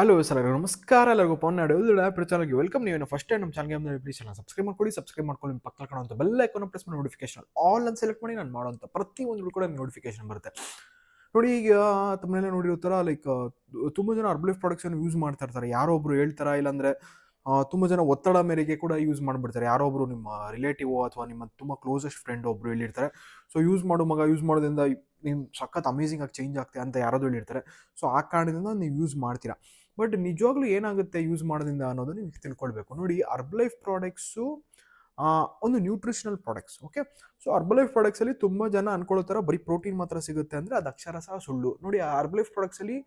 Hello sir, ನಮಸ್ಕಾರ ಎಲ್ಲರಿಗೂ. ಪವನ್ ನಾಡು ಚಾನಲ್ಗೆ ವೆಲ್ಕಮ್. ನೀವು ಫಸ್ಟ್ ಟೈಮ್ ನಮ್ಮ ಚಾನಲ್ಗೆ ಪ್ಲೀಸ್ ಸಬ್ಸ್ಕ್ರೈಬ್ ಮಾಡ್ಕೊಳ್ಳಿ. ಸಬ್ಸ್ಕ್ರೈಬ್ ಮಾಡ್ಕೊಳ್ಳಿ, ನಿಮ್ಮ ಪಕ್ಕ ಕಾಣುವಂಥ ಬೆಲ್ ಐಕಾನ್ ಪ್ರೆಸ್ ಮಾಡಿ ನೋಟಿಫಿಕೇಶನ್ ಆಲ್ ಅಂತ ಸೆಲೆಕ್ಟ್ ಮಾಡಿ ನಾನು ಮಾಡುವಂಥ ಪ್ರತಿಯೊಂದು ಕೂಡ ನೋಟಿಫಿಕೇಶನ್ ಬರುತ್ತೆ. ನೋಡಿ, ಈಗ ತಮ್ಮನೆಲ್ಲ ನೋಡಿರೋ ಲೈಕ್ ತುಂಬ ಜನ ಹರ್ಬಲ್ ಪ್ರಾಡಕ್ಟ್ಸ್ ಅನ್ನು ಯೂಸ್ ಮಾಡ್ತಾ ಇರ್ತಾರೆ. ಯಾರೋ ಒಬ್ರು ಹೇಳ್ತಾರ, ಇಲ್ಲಾಂದ್ರೆ ತುಂಬ ಜನ ಒತ್ತಡ ಮೇರೆಗೆ ಕೂಡ ಯೂಸ್ ಮಾಡ್ಬಿಡ್ತಾರೆ. ಯಾರೋ ಒಬ್ರು ನಿಮ್ಮ ರಿಲೇಟಿವ್ ಅಥವಾ ನಿಮ್ಮ ತುಂಬ ಕ್ಲೋಸೆಸ್ಟ್ ಫ್ರೆಂಡ್ ಒಬ್ರು ಹೇಳಿರ್ತಾರೆ, ಸೊ ಯೂಸ್ ಮಾಡು ಮಗ, ಯೂಸ್ ಮಾಡೋದ್ರಿಂದ ನೀವು ಸಖತ್ ಅಮೇಸಿಂಗ್ ಆಗಿ ಚೇಂಜ್ ಆಗ್ತದೆ ಅಂತ ಯಾರಾದರೂ ಹೇಳಿರ್ತಾರೆ. ಸೊ ಆ ಕಾರಣದಿಂದ ನೀವು ಯೂಸ್ ಮಾಡ್ತೀರಾ. ಬಟ್ ನಿಜವಾಗ್ಲೂ ಏನಾಗುತ್ತೆ ಯೂಸ್ ಮಾಡೋದ್ರಿಂದ ಅನ್ನೋದು ನೀವು ತಿಳ್ಕೊಳ್ಬೇಕು. ನೋಡಿ, ಹರ್ಬಲೈಫ್ ಪ್ರಾಡಕ್ಟ್ಸು ಒಂದು nutritional products. Okay, so Herbalife ಪ್ರಾಡಕ್ಟ್ಸಲ್ಲಿ ತುಂಬ ಜನ ಅನ್ಕೊಳ್ಳೋ ಥರ ಬರೀ ಪ್ರೋಟೀನ್ ಮಾತ್ರ ಸಿಗುತ್ತೆ ಅಂದರೆ ಅದು ಅಕ್ಷರಶಃ ಸುಳ್ಳು. ನೋಡಿ, ಆ ಹರ್ಬಲೈಫ್ ಪ್ರಾಡಕ್ಟ್ಸಲ್ಲಿ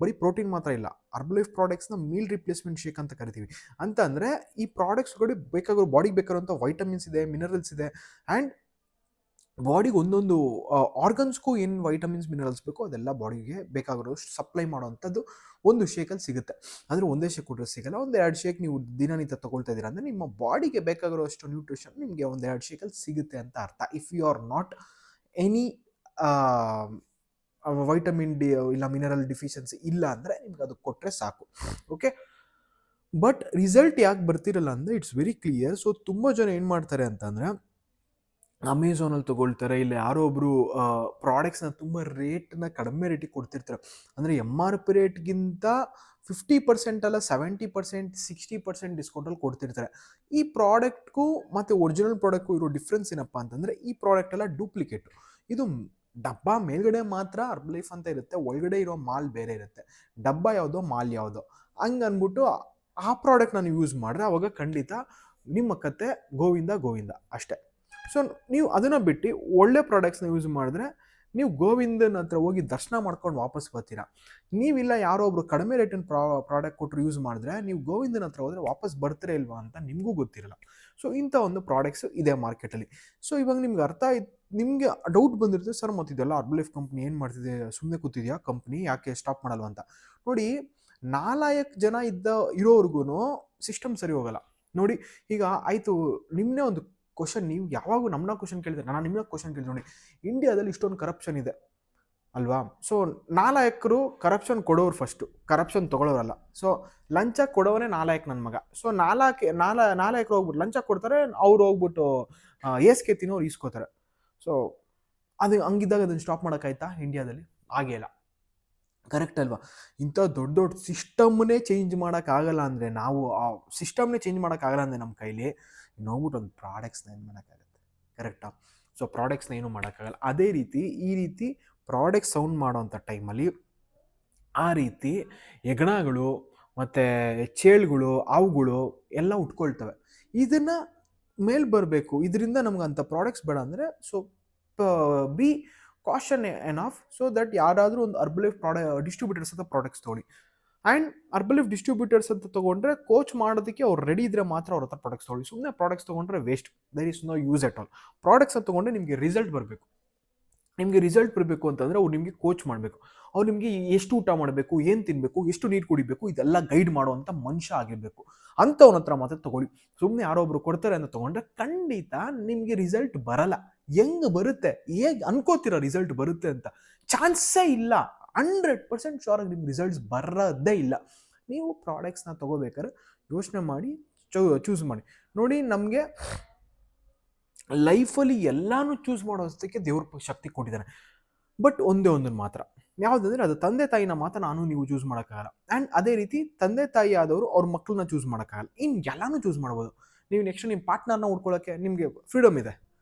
ಬರೀ ಪ್ರೋಟೀನ್ ಮಾತ್ರ ಇಲ್ಲ. ಹರ್ಬಲೈಫ್ ಪ್ರಾಡಕ್ಟ್ಸ್ನ ಮೀಲ್ ರಿಪ್ಲೇಸ್ಮೆಂಟ್ ಶೇಕ್ ಅಂತ ಕರಿತೀವಿ. ಅಂತ ಅಂದರೆ ಈ ಪ್ರಾಡಕ್ಟ್ಸ್ಗಳು ಬೇಕಾಗಿರೋ ಬಾಡಿಗೆ ಬೇಕಾಗಿರುವಂಥ ವೈಟಮಿನ್ಸ್ ಇದೆ, ಮಿನರಲ್ಸ್ ಇದೆ, ಆ್ಯಂಡ್ ಬಾಡಿಗೆ ಒಂದೊಂದು ಆರ್ಗನ್ಸ್ಗೂ ಏನು ವೈಟಮಿನ್ಸ್ ಮಿನರಲ್ಸ್ ಬೇಕೋ ಅದೆಲ್ಲ ಬಾಡಿಗೆ ಬೇಕಾಗಿರೋ ಸಪ್ಲೈ ಮಾಡೋವಂಥದ್ದು ಒಂದು ಶೇಕಲ್ಲಿ ಸಿಗುತ್ತೆ. ಅಂದರೆ ಒಂದೇ ಶೇಕ್ ಕೊಟ್ಟರೆ ಸಿಗಲ್ಲ. ಒಂದು 2 ಶೇಕ್ ನೀವು ದಿನನಿತ್ಯ ತಗೊಳ್ತಾ ಇದ್ದೀರಾ ಅಂದರೆ ನಿಮ್ಮ ಬಾಡಿಗೆ ಬೇಕಾಗಿರೋ ಅಷ್ಟು ನ್ಯೂಟ್ರಿಷನ್ ನಿಮಗೆ ಒಂದು 2 ಶೇಕಲ್ಲಿ ಸಿಗುತ್ತೆ ಅಂತ ಅರ್ಥ. If you are not any vitamin D ಇಲ್ಲ ಮಿನರಲ್ ಡಿಫಿಷಿಯನ್ಸಿ ಇಲ್ಲ ಅಂದರೆ ನಿಮ್ಗೆ ಅದು ಕೊಟ್ಟರೆ ಸಾಕು. ಓಕೆ, ಬಟ್ ರಿಸಲ್ಟ್ ಯಾಕೆ ಬರ್ತಿರಲ್ಲ ಅಂದರೆ ಇಟ್ಸ್ ವೆರಿ ಕ್ಲಿಯರ್. ಸೊ ತುಂಬ ಜನ ಏನು ಮಾಡ್ತಾರೆ ಅಂತಂದರೆ ಅಮೆಝಾನಲ್ಲಿ ತೊಗೊಳ್ತಾರೆ, ಇಲ್ಲ ಯಾರೋ ಒಬ್ಬರು ಪ್ರಾಡಕ್ಟ್ಸ್ನ ತುಂಬ ರೇಟ್ನ ಕಡಿಮೆ ರೇಟಿಗೆ ಕೊಡ್ತಿರ್ತಾರೆ. ಅಂದರೆ MRP ರೇಟ್ಗಿಂತ 50% ಅಲ್ಲ 70%, 60% ಡಿಸ್ಕೌಂಟಲ್ಲಿ ಕೊಡ್ತಿರ್ತಾರೆ. ಈ ಪ್ರಾಡಕ್ಟ್ಗೂ ಮತ್ತು ಒರಿಜಿನಲ್ ಪ್ರಾಡಕ್ಟ್ಗೂ ಇರೋ ಡಿಫ್ರೆನ್ಸ್ ಏನಪ್ಪ ಅಂತಂದರೆ, ಈ ಪ್ರಾಡಕ್ಟ್ ಎಲ್ಲ ಡೂಪ್ಲಿಕೇಟು. ಇದು ಡಬ್ಬ ಮೇಲ್ಗಡೆ ಮಾತ್ರ ಹರ್ಬಲೈಫ್ ಅಂತ ಇರುತ್ತೆ, ಒಳಗಡೆ ಇರೋ ಮಾಲ್ ಬೇರೆ ಇರುತ್ತೆ. ಡಬ್ಬ ಯಾವುದೋ ಮಾಲ್ ಯಾವುದೋ ಹಂಗೆ ಅಂದ್ಬಿಟ್ಟು ಆ ಪ್ರಾಡಕ್ಟ್ ನಾನು ಯೂಸ್ ಮಾಡಿದ್ರೆ ಅವಾಗ ಖಂಡಿತ ನಿಮ್ಮ ಕತೆ ಗೋವಿಂದ ಗೋವಿಂದ ಅಷ್ಟೇ. ಸೊ ನೀವು ಅದನ್ನು ಬಿಟ್ಟು ಒಳ್ಳೆ ಪ್ರಾಡಕ್ಟ್ಸ್ನ ಯೂಸ್ ಮಾಡಿದ್ರೆ ನೀವು ಗೋವಿಂದನ ಹತ್ರ ಹೋಗಿ ದರ್ಶನ ಮಾಡ್ಕೊಂಡು ವಾಪಸ್ ಬರ್ತೀರಾ. ನೀವಿಲ್ಲ ಯಾರೋ ಒಬ್ರು ಕಡಿಮೆ ರೇಟಿನ ಪ್ರಾಡಕ್ಟ್ ಕೊಟ್ಟರು ಯೂಸ್ ಮಾಡಿದ್ರೆ ನೀವು ಗೋವಿಂದನ ಹತ್ರ ಹೋದರೆ ವಾಪಸ್ ಬರ್ತೀರಾ ಇಲ್ವಾ ಅಂತ ನಿಮಗೂ ಗೊತ್ತಿರಲ್ಲ. ಸೊ ಇಂಥ ಒಂದು ಪ್ರಾಡಕ್ಟ್ಸ್ ಇದೆ ಮಾರ್ಕೆಟಲ್ಲಿ. ಸೊ ಇವಾಗ ನಿಮ್ಗೆ ಅರ್ಥ ಆಯ್ತು, ನಿಮಗೆ ಡೌಟ್ ಬಂದಿರುತ್ತೆ, ಸರ್ ಮತ್ತಿದೆಲ್ಲ ಹರ್ಬಲೈಫ್ ಕಂಪ್ನಿ ಏನು ಮಾಡ್ತಿದೆ, ಸುಮ್ಮನೆ ಕೂತಿದೆಯಾ ಕಂಪ್ನಿ, ಯಾಕೆ ಸ್ಟಾಪ್ ಮಾಡಲ್ವ ಅಂತ. ನೋಡಿ, 4 ಜನ ಇರೋರ್ಗು ಸಿಸ್ಟಮ್ ಸರಿ ಹೋಗಲ್ಲ. ನೋಡಿ, ಈಗ ಆಯಿತು, ನಿಮ್ಮನ್ನೇ ಒಂದು ಕ್ವಶನ್, ನೀವು ಯಾವಾಗೂ ನಮ್ಮನ್ನ ಕ್ವಶನ್ ಕೇಳಿದ್ರೆ ನಾನು ನಿಮ್ಮನ್ನ ಕ್ವಶನ್ ಕೇಳಿದೆ. ನೋಡಿ, ಇಂಡಿಯಾದಲ್ಲಿ ಇಷ್ಟೊಂದು ಕರಪ್ಷನ್ ಇದೆ ಅಲ್ವಾ? ಸೊ 4 ಕರಪ್ಷನ್ ಕೊಡೋರು ಫಸ್ಟು, ಕರಪ್ಷನ್ ತೊಗೊಳೋರಲ್ಲ. ಸೊ ಲಂಚ ಕೊಡೋವನೇ 4 ನನ್ನ ಮಗ. ಸೊ 4 ಹೋಗ್ಬಿಟ್ಟು ಲಂಚ ಕೊಡ್ತಾರೆ, ಅವ್ರು ಹೋಗ್ಬಿಟ್ಟು ಏಸ್ಕೆ ತಿನ್ನೋರು ಈಸ್ಕೋತಾರೆ. ಸೊ ಅದು ಹಂಗಿದ್ದಾಗ ಅದನ್ನು ಸ್ಟಾಪ್ ಮಾಡೋಕ್ಕಾಯ್ತಾ ಇಂಡಿಯಾದಲ್ಲಿ? ಆಗೇ ಇಲ್ಲ. ಕರೆಕ್ಟ್ ಅಲ್ವಾ? ಇಂಥ ದೊಡ್ಡ ದೊಡ್ಡ ಸಿಸ್ಟಮ್ನೇ ಚೇಂಜ್ ಮಾಡೋಕ್ಕಾಗಲ್ಲ ಅಂದರೆ, ನಾವು ಆ ಸಿಸ್ಟಮ್ನೇ ಚೇಂಜ್ ಮಾಡೋಕ್ಕಾಗಲ್ಲ ಅಂದರೆ ನಮ್ಮ ಕೈಲಿ ನೋಡ್ಬಿಟ್ಟು ಒಂದು ಪ್ರಾಡಕ್ಟ್ಸ್ನ ಏನು ಮಾಡೋಕ್ಕಾಗುತ್ತೆ? ಕರೆಕ್ಟಾ? ಸೊ ಪ್ರಾಡಕ್ಟ್ಸ್ನ ಏನೂ ಮಾಡೋಕ್ಕಾಗಲ್ಲ. ಅದೇ ರೀತಿ ಈ ರೀತಿ ಪ್ರಾಡಕ್ಟ್ ಸೌಂಡ್ ಮಾಡೋವಂಥ ಟೈಮಲ್ಲಿ ಆ ರೀತಿ ಹೆಗ್ಣಗಳು ಮತ್ತು ಚೇಳುಗಳು, ಹಾವುಗಳು ಎಲ್ಲ ಉಟ್ಕೊಳ್ತವೆ. ಇದನ್ನು ಮೇಲೆ ಬರಬೇಕು, ಇದರಿಂದ ನಮ್ಗೆ ಅಂಥ ಪ್ರಾಡಕ್ಟ್ಸ್ ಬೇಡ ಅಂದರೆ so B caution enough, so that ಯಾರಾದರೂ ಒಂದು ಹರ್ಬಲೈಫ್ ಡಿಸ್ಟ್ರಿಬ್ಯೂಟರ್ಸ್ ಅಂತ ಪ್ರಾಡಕ್ಟ್ಸ್ ತೊಗೊಳ್ಳಿ. ಆ್ಯಂಡ್ ಹರ್ಬಲೈಫ್ ಡಿಸ್ಟ್ರಿಬ್ಯೂಟರ್ಸ್ ಅಂತ ತೊಗೊಂಡ್ರೆ ಕೋಚ್ ಮಾಡೋದಕ್ಕೆ ಅವ್ರು ರೆಡಿ ಇದ್ದರೆ ಮಾತ್ರ ಅವ್ರ ಹತ್ರ ಪ್ರಾಡಕ್ಟ್ಸ್ ತೊಗೊಳ್ಳಿ. ಸುಮ್ಮನೆ ಪ್ರಾಡಕ್ಟ್ಸ್ ತೊಗೊಂಡ್ರೆ waste, there is no use at all. Products ಅಂತ ತೊಗೊಂಡ್ರೆ ನಿಮಗೆ ರಿಸಲ್ಟ್ ಬರಬೇಕು. ನಿಮಗೆ ರಿಸಲ್ಟ್ ಬರಬೇಕು ಅಂತಂದರೆ ಅವ್ರು ನಿಮಗೆ ಕೋಚ್ ಮಾಡಬೇಕು. ಅವ್ರು ನಿಮಗೆ ಎಷ್ಟು ಊಟ ಮಾಡಬೇಕು, ಏನು ತಿನ್ನಬೇಕು, ಎಷ್ಟು ನೀರು ಕುಡಿಬೇಕು, ಇದೆಲ್ಲ ಗೈಡ್ ಮಾಡುವಂಥ ಮನುಷ್ಯ ಆಗಿರಬೇಕು. ಅಂಥವ್ನ ಹತ್ರ ಮಾತ್ರ ತೊಗೊಳ್ಳಿ. ಸುಮ್ಮನೆ ಯಾರೋ ಒಬ್ರು ಕೊಡ್ತಾರೆ ಅಂತ ತೊಗೊಂಡ್ರೆ ಖಂಡಿತ ನಿಮಗೆ ರಿಸಲ್ಟ್ ಬರಲ್ಲ. ಹೆಂಗೆ ಬರುತ್ತೆ, ಹೇಗೆ ಅನ್ಕೋತೀರ ರಿಸಲ್ಟ್ ಬರುತ್ತೆ ಅಂತ? ಚಾನ್ಸೇ ಇಲ್ಲ. 100% ಶೋರಾಗಿ ನಿಮ್ಗೆ ರಿಸಲ್ಟ್ಸ್ ಬರೋದೇ ಇಲ್ಲ. ನೀವು ಪ್ರಾಡಕ್ಟ್ಸ್ನ ತೊಗೋಬೇಕಾದ್ರೆ ಯೋಚನೆ ಮಾಡಿ ಚೂಸ್ ಮಾಡಿ. ನೋಡಿ, ನಮಗೆ ಲೈಫಲ್ಲಿ ಎಲ್ಲನೂ ಚೂಸ್ ಮಾಡೋದಕ್ಕೆ ದೇವ್ರ ಶಕ್ತಿ ಕೊಟ್ಟಿದ್ದಾನೆ. ಬಟ್ ಒಂದೇ ಒಂದನ್ನು ಮಾತ್ರ, ಯಾವುದಂದರೆ ಅದು ತಂದೆ ತಾಯಿನ ಮಾತ್ರ ನೀವು ಚೂಸ್ ಮಾಡೋಕ್ಕಾಗಲ್ಲ. ಆ್ಯಂಡ್ ಅದೇ ರೀತಿ ತಂದೆ ತಾಯಿ ಆದವರು ಅವ್ರ ಮಕ್ಕಳನ್ನ ಚೂಸ್ ಮಾಡೋಕ್ಕಾಗಲ್ಲ. ಇನ್ನು ಎಲ್ಲನೂ ಚೂಸ್ ಮಾಡ್ಬೋದು. ನೀವು ನೆಕ್ಸ್ಟ್ ನಿಮ್ಮ ಪಾರ್ಟ್ನರ್ನ ಹುಡ್ಕೊಳ್ಳೋಕ್ಕೆ ನಿಮಗೆ ಫ್ರೀಡಮ್ ಇದೆ.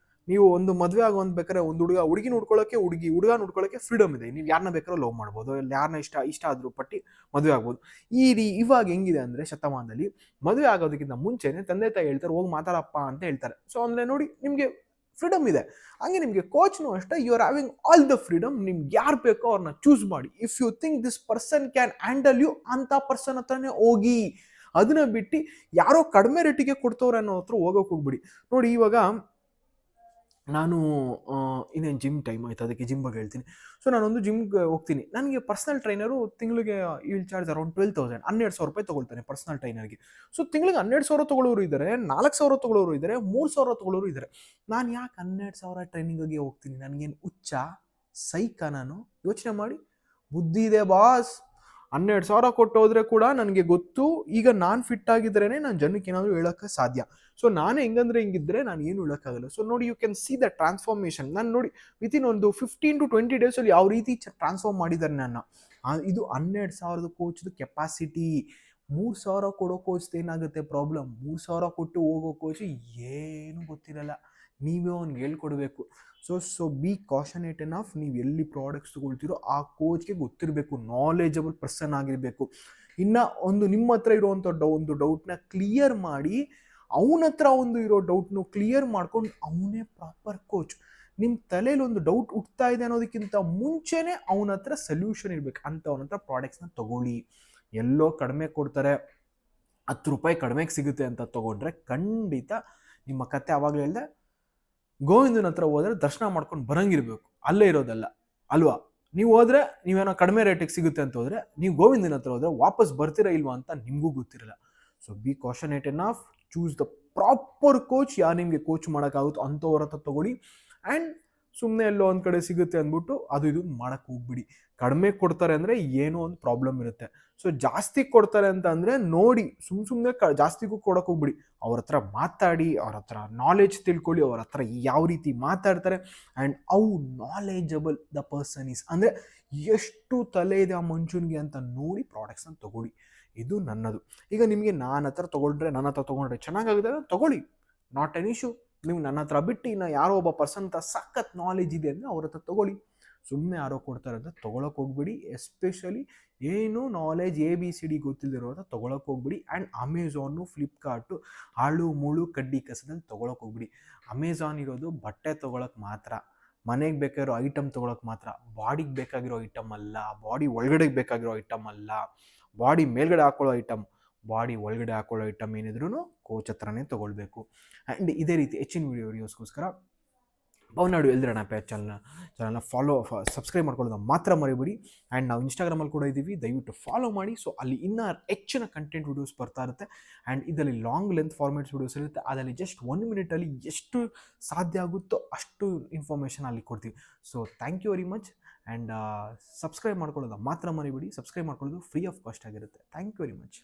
ನೀವು ಒಂದು ಮದುವೆ ಬೇಕಾದ್ರೆ ಒಂದು ಹುಡುಗಿನ ಹುಡ್ಕೊಳ್ಳೋಕ್ಕೆ, ಹುಡುಗ ಹುಡ್ಕೊಳ್ಳೋಕ್ಕೆ ಫ್ರೀಡಮ್ ಇದೆ. ನೀವು ಯಾರನ್ನ ಬೇಕಾದ್ರೂ ಲವ್ ಮಾಡ್ಬೋದು, ಯಾರನ್ನ ಇಷ್ಟ ಆದರೂ ಪಟ್ಟಿ ಮದುವೆ ಆಗ್ಬೋದು. ಇವಾಗ ಹೆಂಗಿದೆ ಅಂದರೆ, ಶತಮಾನದಲ್ಲಿ ಮದುವೆ ಆಗೋದಕ್ಕಿಂತ ಮುಂಚೆನೇ ತಂದೆ ತಾಯಿ ಹೇಳ್ತಾರೆ ಹೋಗಿ ಮಾತಾಡಪ್ಪ ಅಂತ ಹೇಳ್ತಾರೆ. ಸೊ ಅಂದರೆ ನೋಡಿ, ನಿಮಗೆ ಫ್ರೀಡಮ್ ಇದೆ. ಹಂಗೆ ನಿಮಗೆ ಕೋಚ್ನು ಅಷ್ಟೇ, you are having all the freedom. ನಿಮ್ಗೆ ಯಾರು ಬೇಕೋ ಅವ್ರನ್ನ ಚೂಸ್ ಮಾಡಿ. If you think this person can handle you, ಅಂಥ ಪರ್ಸನ್ ಹತ್ರನೇ ಹೋಗಿ. ಅದನ್ನ ಬಿಟ್ಟು ಯಾರೋ ಕಡಿಮೆ ರೇಟಿಗೆ ಕೊಡ್ತವ್ರೆ ಅನ್ನೋ ಹತ್ರ ಹೋಗ್ಬಿಡಿ. ನೋಡಿ, ಇವಾಗ ನಾನು ಇನ್ನೇನು ಜಿಮ್ ಟೈಮ್ ಆಯಿತು, ಅದಕ್ಕೆ ಜಿಮ್ ಬಗ್ಗೆ ಹೇಳ್ತೀನಿ. ಸೊ ನಾನೊಂದು ಜಿಮ್ಗೆ ಹೋಗ್ತೀನಿ. ನನಗೆ ಪರ್ಸನಲ್ ಟ್ರೈನರು ತಿಂಗಳಿಗೆ ವಿಲ್ ಚಾರ್ಜ್ ಅರೌಂಡ್ 12,000, 12,000 ರೂಪಾಯಿ ತೊಗೊಳ್ತಾನೆ ಪರ್ಸನಲ್ ಟ್ರೈನರ್ಗೆ. ಸೊ ತಿಂಗಳಿಗೆ 12,000 ತೊಗೊಳ್ಳೋರು ಇದ್ದಾರೆ, 4,000 ತೊಗೊಳ್ಳೋರು ಇದ್ದಾರೆ, 3,000 ತೊಗೊಳ್ಳೋರು ಇದ್ದಾರೆ. ನಾನು ಯಾಕೆ 12,000 ಟ್ರೈನಿಂಗಿಗೆ ಹೋಗ್ತೀನಿ? ನನಗೇನು ಹುಚ್ಚ, ಸೈಕ ನಾನು? ಯೋಚನೆ ಮಾಡಿ. ಬುದ್ಧಿ ಇದೆ ಬಾಸ್, 12,000 ಕೊಟ್ಟು ಹೋದ್ರೆ ಕೂಡ ನನಗೆ ಗೊತ್ತು ಈಗ ನಾನು ಫಿಟ್ ಆಗಿದ್ರೇನೆ ನಾನು ಜನಕ್ಕೆ ಏನಾದರೂ ಹೇಳೋಕ್ಕೆ ಸಾಧ್ಯ. ಸೊ ನಾನೇ ಹೆಂಗಂದ್ರೆ ಹಿಂಗಿದ್ರೆ ನಾನು ಏನು ಹೇಳೋಕ್ಕಾಗಲ್ಲ. ಸೊ ನೋಡಿ, you can see the transformation. ನಾನು ನೋಡಿ ವಿತಿನ್ ಒಂದು 15 to 20 ಡೇಸಲ್ಲಿ ಯಾವ ರೀತಿ ಟ್ರಾನ್ಸ್ಫಾರ್ಮ್ ಮಾಡಿದ್ದಾರೆ ನನ್ನ. ಇದು 12,000 ಕೋಚ್ದು ಕೆಪಾಸಿಟಿ. 3,000 ಕೊಡೋ ಕೋಚ್ ಏನಾಗುತ್ತೆ ಪ್ರಾಬ್ಲಮ್? 3,000 ಕೊಟ್ಟು ಹೋಗೋ ಕೋಚ್ ಏನು ಗೊತ್ತಿರಲ್ಲ, ನೀವೇ ಅವ್ನಿಗೆ ಹೇಳ್ಕೊಡ್ಬೇಕು. ಸೊ ಬಿ ಕಾಷನೇಟ್ ಎನಫ್. ನೀವು ಎಲ್ಲಿ ಪ್ರಾಡಕ್ಟ್ಸ್ ತೊಗೊಳ್ತೀರೋ ಆ ಕೋಚ್ಗೆ ಗೊತ್ತಿರಬೇಕು, ನಾಲೆಜಬಲ್ ಪರ್ಸನ್ ಆಗಿರಬೇಕು. ಇನ್ನು ಒಂದು ನಿಮ್ಮ ಹತ್ರ ಇರೋವಂಥ ಒಂದು ಡೌಟ್ನ ಕ್ಲಿಯರ್ ಮಾಡಿ, ಅವನ ಹತ್ರ ಇರೋ ಡೌಟ್ನು ಕ್ಲಿಯರ್ ಮಾಡ್ಕೊಂಡು ಅವನೇ ಪ್ರಾಪರ್ ಕೋಚ್. ನಿಮ್ಮ ತಲೆಯಲ್ಲಿ ಒಂದು ಡೌಟ್ ಹುಟ್ತಾ ಇದೆ ಅನ್ನೋದಕ್ಕಿಂತ ಮುಂಚೆನೇ ಅವನ ಹತ್ರ ಸೊಲ್ಯೂಷನ್ ಇರಬೇಕು. ಅಂಥವನ ಹತ್ರ ಪ್ರಾಡಕ್ಟ್ಸ್ನ ತೊಗೊಳ್ಳಿ. ಎಲ್ಲೋ ಕಡಿಮೆ ಕೊಡ್ತಾರೆ, 10 ರೂಪಾಯಿ ಕಡಿಮೆಗೆ ಸಿಗುತ್ತೆ ಅಂತ ತೊಗೊಂಡ್ರೆ ಖಂಡಿತ ನಿಮ್ಮ ಕತೆ ಆವಾಗಲೇ ಹೇಳಿದೆ, ಗೋವಿಂದನ ಹತ್ರ ಹೋದ್ರೆ ದರ್ಶನ ಮಾಡ್ಕೊಂಡು ಬರಂಗಿರ್ಬೇಕು, ಅಲ್ಲೇ ಇರೋದಲ್ಲ ಅಲ್ವಾ? ನೀವು ಹೋದ್ರೆ ನೀವೇನೋ ಕಡಿಮೆ ರೇಟಿಗೆ ಸಿಗುತ್ತೆ ಅಂತ ಹೋದ್ರೆ, ನೀವು ಗೋವಿಂದನ ಹತ್ರ ಹೋದ್ರೆ ವಾಪಸ್ ಬರ್ತೀರಾ ಇಲ್ವಾ ಅಂತ ನಿಮಗೂ ಗೊತ್ತಿರಲ್ಲ. ಸೊ ಬಿ ಕಾಷನೇಟ್ enough, choose the proper coach. ಯಾರು ನಿಮಗೆ ಕೋಚ್ ಮಾಡೋಕ್ಕಾಗುತ್ತೋ ಅಂಥವ್ರ ಹತ್ರ ತೊಗೊಳ್ಳಿ. ಆ್ಯಂಡ್ ಸುಮ್ಮನೆ ಎಲ್ಲೋ ಒಂದು ಕಡೆ ಸಿಗುತ್ತೆ ಅಂದ್ಬಿಟ್ಟು ಅದು ಇದು ಮಾಡೋಕ್ಕೆ ಹೋಗ್ಬಿಡಿ. ಕಡಿಮೆ ಕೊಡ್ತಾರೆ ಅಂದರೆ ಏನೋ ಒಂದು ಪ್ರಾಬ್ಲಮ್ ಇರುತ್ತೆ. ಸೊ ಜಾಸ್ತಿ ಕೊಡ್ತಾರೆ ಅಂತ ಅಂದರೆ ನೋಡಿ, ಸುಮ್ಮನೆ ಜಾಸ್ತಿಗೂ ಕೊಡೋಕೆ ಹೋಗ್ಬಿಡಿ. ಅವ್ರ ಹತ್ರ ಮಾತಾಡಿ, ಅವ್ರ ಹತ್ರ ನಾಲೆಜ್ ತಿಳ್ಕೊಳ್ಳಿ, ಅವ್ರ ಹತ್ರ ಯಾವ ರೀತಿ ಮಾತಾಡ್ತಾರೆ and how knowledgeable the person is, ಅಂದರೆ ಎಷ್ಟು ತಲೆ ಇದೆ ಆ ಮನುಷ್ಯನಿಗೆ ಅಂತ ನೋಡಿ ಪ್ರಾಡಕ್ಟ್ಸ್ನ ತೊಗೊಳ್ಳಿ. ಇದು ನನ್ನದು. ಈಗ ನಿಮಗೆ ನನ್ನ ಹತ್ರ ತೊಗೊಂಡ್ರೆ ಚೆನ್ನಾಗಾಗಿದೆ ತೊಗೊಳ್ಳಿ, ನಾಟ್ ಎನ್ ಇಶ್ಯೂ. ನೀವು ನನ್ನ ಹತ್ರ ಬಿಟ್ಟು ಇನ್ನು ಯಾರೋ ಒಬ್ಬ ಪರ್ಸನ್ ಹತ್ರ ಸಖತ್ ನಾಲೆಜ್ ಇದೆ ಅಂದರೆ ಅವ್ರ ಹತ್ರ ತೊಗೊಳ್ಳಿ. ಸುಮ್ಮನೆ ಯಾರೋ ಕೊಡ್ತಾರೆ ಅಂತ ತೊಗೊಳಕ್ಕೆ ಹೋಗ್ಬಿಡಿ. ಎಸ್ಪೆಷಲಿ ಏನು ನಾಲೆಜ್ ABCD ಗೊತ್ತಿಲ್ಲದಿರೋ ಅಂತ ತೊಗೊಳಕ್ಕೆ ಹೋಗ್ಬಿಡಿ. ಆ್ಯಂಡ್ ಅಮೆಝಾನು, ಫ್ಲಿಪ್ಕಾರ್ಟು ಹಾಳು ಮುಳು ಕಡ್ಡಿ ಕಸದಲ್ಲಿ ತೊಗೊಳಕ್ಕೆ ಹೋಗ್ಬಿಡಿ. ಅಮೆಝಾನ್ ಇರೋದು ಬಟ್ಟೆ ತೊಗೊಳಕ್ಕೆ ಮಾತ್ರ, ಮನೆಗೆ ಬೇಕಾಗಿರೋ ಐಟಮ್ ತೊಗೊಳಕ್ಕೆ ಮಾತ್ರ. ಬಾಡಿಗೆ ಬೇಕಾಗಿರೋ ಐಟಮ್ ಅಲ್ಲ, ಬಾಡಿ ಒಳಗಡೆಗೆ ಬೇಕಾಗಿರೋ ಐಟಮ್ ಅಲ್ಲ, ಬಾಡಿ ಮೇಲ್ಗಡೆ ಹಾಕೊಳ್ಳೋ ಐಟಮ್. ಬಾಡಿ ಒಳಗಡೆ ಹಾಕೊಳ್ಳೋ ಐಟಮ್ ಏನಿದ್ರು ಕೋಚ್ ಹತ್ರನೇ ತೊಗೊಳ್ಬೇಕು. ಆ್ಯಂಡ್ ಇದೇ ರೀತಿ ಹೆಚ್ಚಿನ ವೀಡಿಯೋಸ್ಗೋಸ್ಕರ ಪವನಾಡು ಎಲ್ದ್ರಣ್ಣ ಚಾನಲ್ನ ಸಬ್ಸ್ಕ್ರೈಬ್ ಮಾಡ್ಕೊಳ್ಳೋದು ಮಾತ್ರ ಮರಿಬೇಡಿ. ಆ್ಯಂಡ್ ನಾವು ಇನ್ಸ್ಟಾಗ್ರಾಮಲ್ಲಿ ಕೂಡ ಇದ್ದೀವಿ, ದಯವಿಟ್ಟು ಫಾಲೋ ಮಾಡಿ. ಸೊ ಅಲ್ಲಿ ಇನ್ನೂ ಹೆಚ್ಚಿನ ಕಂಟೆಂಟ್ ವೀಡಿಯೋಸ್ ಬರ್ತಾ ಇರುತ್ತೆ. ಆ್ಯಂಡ್ ಇದರಲ್ಲಿ ಲಾಂಗ್ ಲೆಂತ್ ಫಾರ್ಮೇಟ್ಸ್ ವೀಡಿಯೋಸ್ ಇರುತ್ತೆ. ಅದರಲ್ಲಿ ಜಸ್ಟ್ 1 ಮಿನಿಟಲ್ಲಿ ಎಷ್ಟು ಸಾಧ್ಯ ಆಗುತ್ತೋ ಅಷ್ಟು ಇನ್ಫಾರ್ಮೇಷನ್ ಅಲ್ಲಿ ಕೊಡ್ತೀವಿ. So thank you very much. And subscribe ಮಾಡ್ಕೊಳ್ಳೋದು ಮಾತ್ರ ಮರಿಬೇಡಿ. ಸಬ್ಸ್ಕ್ರೈಬ್ ಮಾಡ್ಕೊಳ್ಳೋದು ಫ್ರೀ ಆಫ್ ಕಾಸ್ಟ್ ಆಗಿರುತ್ತೆ. Thank you very much.